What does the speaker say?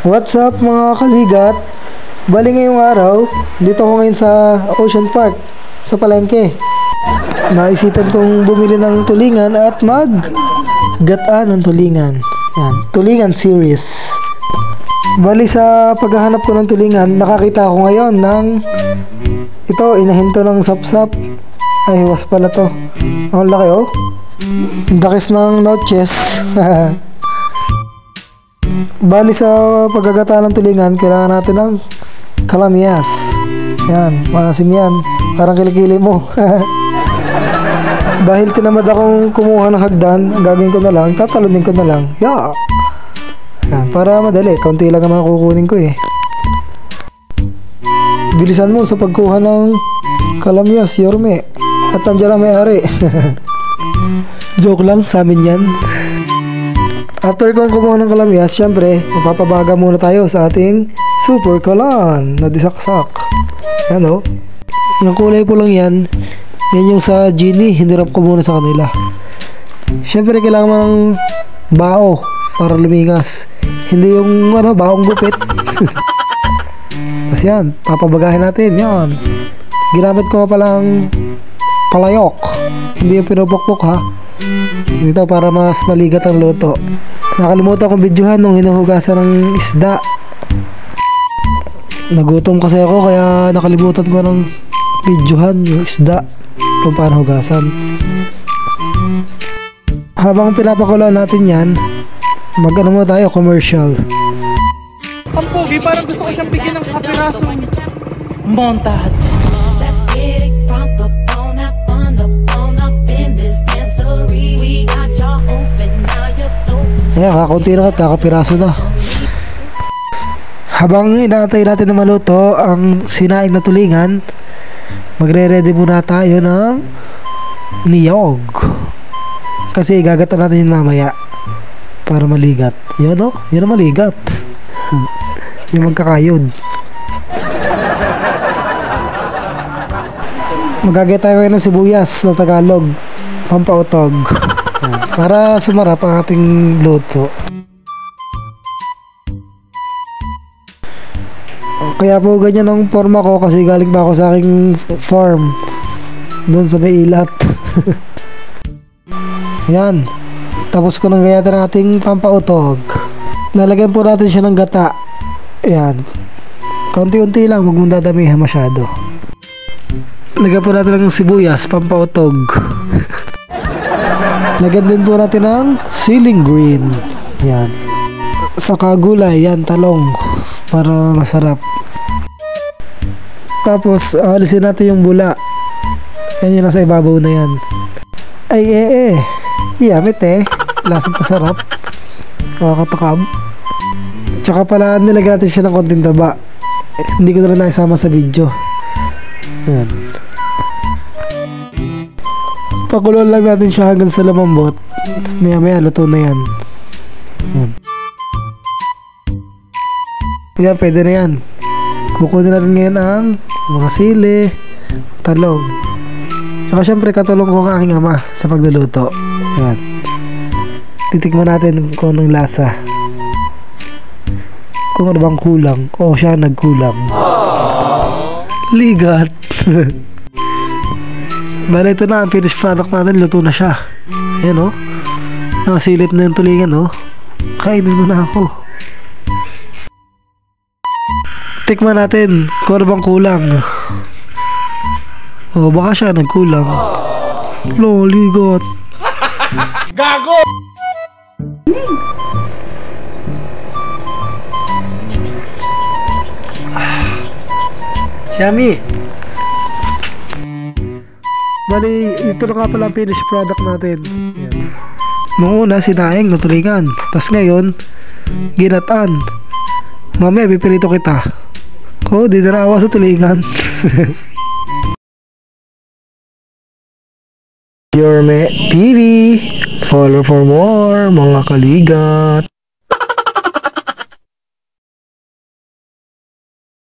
What's up mga kaligat? Bali ngayong araw, dito ako ngayon sa Ocean Park, sa palengke. Naisipan kong bumili ng tulingan at mag-gataan ng tulingan. Yan, tulingan series. Bali sa paghahanap ko ng tulingan, nakakita ako ngayon ng ito, inahinto ng sapsap. Ay, was pala to. Ang laki oh. Ang dakis ng notches. Bali sa paggagata ng tulingan, kailangan natin ng kalamyas. Yan, maasim yan. Parang kilikili mo. Dahil tinamad akong kumuha ng hagdan, ang gagawin ko na lang, tatalunin ko na lang. Yeah. Yan, para madali. Kaunti lang naman kukunin ko eh. Bilisan mo sa pagkuha ng kalamyas, Yorme. At nandiyan ang may-ari. Joke lang, sa amin yan. After kong kumuha ng kalamyas, syempre, mapapabaga muna tayo sa ating super kalan na disaksak. Yan o. Yung kulay po lang yan, yan yung sa genie, hinirap ko muna sa kanila. Syempre, kailangan mo ng bao para lumingas. Hindi yung baong gupit. Tapos yan, papabagahin natin. Yan. Ginamit ko palang palayok. Hindi yung pinupukpok ha. Dito para mas maligat ang luto. Nakalimutan kong videohan nung hinuhugasan ng isda. Nagutom kasi ako kaya nakalimutan ko ng videohan yung isda kung paano hugasan. Habang pinapakuloan natin yan, mag-ano muna tayo, commercial. Ang pogi, parang gusto ko siyang bigyan ng kapirasong montage. Ayan, kakaunti na at kakapiraso na. Habang inaantay natin na maluto ang sinaing na tulingan, magre-ready muna tayo ng niyog. Kasi igagatan natin yung mamaya para maligat. Yan o, yan ang maligat. Yung magkakayod. Magagay tayo ngayon ng sibuyas na Tagalog, pampautog. Yan, para sumarap ang ating luto. Kaya po ganyan ang forma ko kasi galing pa ako sa aking farm doon sa may ilat. Yan. Tapos ko nang gayatan ng ating pampautog. Lalagyan po natin siya ng gata. Yan. Kaunti-unti lang, huwag mong dadamihan masyado. Lagyan po natin ng sibuyas, pampautog. Lagyan din po natin ng ceiling green. Yan. Saka gulay, yan, talong. Para masarap. Tapos, alisin natin yung bula. Yan yung nasa ibabaw na yan. Ay, yamit lasang pasarap. Kakatakam. Tsaka pala, nilagyan natin siya ng konting taba. Hindi ko na lang naisama sa video. Yan. Pakuloan lang natin siya hanggang sa lumambot. Maya maya luto na yan. Yan. Yan, pwede na yan. Kukunin natin ngayon ang mga sili, talong. Saka syempre katulong ko ang aking ama sa pagluluto. Yan. Titikman natin kung anong lasa. Kung ano bang kulang. O siya nagkulang. Ligat. Bale, ito na ang finished product natin. Luto na siya. Ayan o. Nakasilip na yung tulingan o. Kainin mo na ako. Tikman natin kung ano bang kulang. O baka siya nagkulang. Loligot. Gago! Yummy! Bali, ito na nga pala ang finished product natin. Yan. Nung una, sinaing na tulingan. Tapos ngayon, ginatan. Mamaya, pipilito kita. Oh, di narawa sa tulingan. Yorme TV. Follow for more, mga kaligat.